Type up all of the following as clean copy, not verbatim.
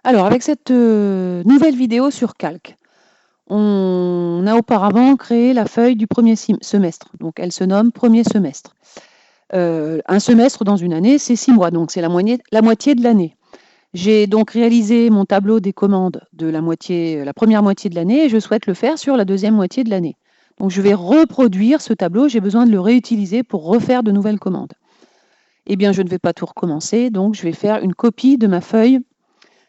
Alors, avec cette nouvelle vidéo sur Calc, on a auparavant créé la feuille du premier semestre. Donc, elle se nomme premier semestre. Un semestre dans une année, c'est 6 mois, donc c'est la moitié de l'année. J'ai donc réalisé mon tableau des commandes de la première moitié de l'année et je souhaite le faire sur la deuxième moitié de l'année. Donc, je vais reproduire ce tableau, j'ai besoin de le réutiliser pour refaire de nouvelles commandes. Eh bien, je ne vais pas tout recommencer, donc je vais faire une copie de ma feuille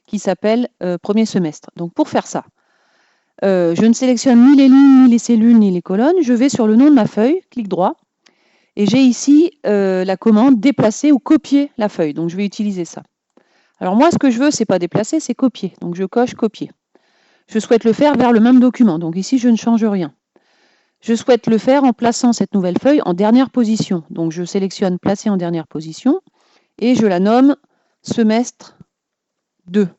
qui s'appelle premier semestre. Donc, pour faire ça, je ne sélectionne ni les lignes, ni les cellules, ni les colonnes. Je vais sur le nom de ma feuille, clic droit, et j'ai ici la commande déplacer ou copier la feuille. Donc, je vais utiliser ça. Alors, moi, ce que je veux, ce n'est pas déplacer, c'est copier. Donc, je coche copier. Je souhaite le faire vers le même document. Donc, ici, je ne change rien. Je souhaite le faire en plaçant cette nouvelle feuille en dernière position. Donc, je sélectionne placer en dernière position et je la nomme semestre 2.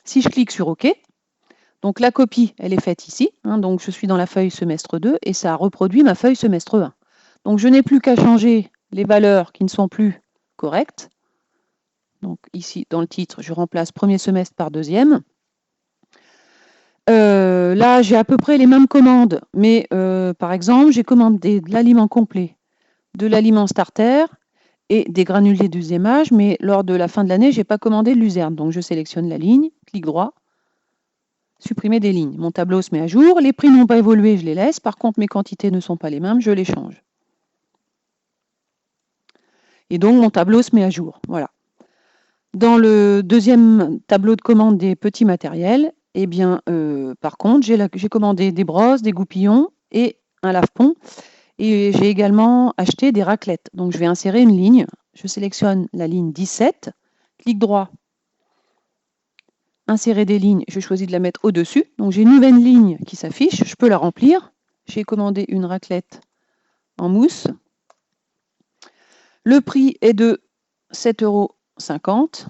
Si je clique sur OK, donc la copie, elle est faite ici. Donc je suis dans la feuille semestre 2 et ça a reproduit ma feuille semestre 1. Donc je n'ai plus qu'à changer les valeurs qui ne sont plus correctes. Donc ici, dans le titre, je remplace premier semestre par deuxième. Là, j'ai à peu près les mêmes commandes, mais par exemple, j'ai commandé de l'aliment complet, de l'aliment starter et des granulés de deuxième âge, mais lors de la fin de l'année, je n'ai pas commandé de luzerne. Donc je sélectionne la ligne, clic droit, supprimer des lignes. Mon tableau se met à jour. Les prix n'ont pas évolué, je les laisse. Par contre, mes quantités ne sont pas les mêmes, je les change. Et donc, mon tableau se met à jour. Voilà. Dans le deuxième tableau de commande des petits matériels, eh bien, par contre, j'ai commandé des brosses, des goupillons et un lave-pont. Et j'ai également acheté des raclettes. Donc, je vais insérer une ligne. Je sélectionne la ligne 17, clic droit, insérer des lignes, je choisis de la mettre au-dessus. Donc j'ai une nouvelle ligne qui s'affiche, je peux la remplir. J'ai commandé une raclette en mousse. Le prix est de 7,50 €.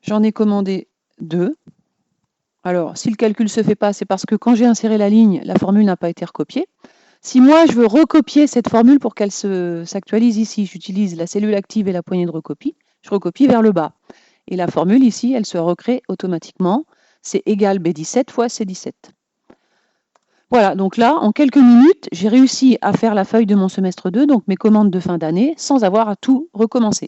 J'en ai commandé 2. Alors, si le calcul ne se fait pas, c'est parce que quand j'ai inséré la ligne, la formule n'a pas été recopiée. Si moi, je veux recopier cette formule pour qu'elle s'actualise ici, j'utilise la cellule active et la poignée de recopie. Je recopie vers le bas. Et la formule ici, elle se recrée automatiquement. C'est égal B17 fois C17. Voilà, donc là, en quelques minutes, j'ai réussi à faire la feuille de mon semestre 2, donc mes commandes de fin d'année, sans avoir à tout recommencer.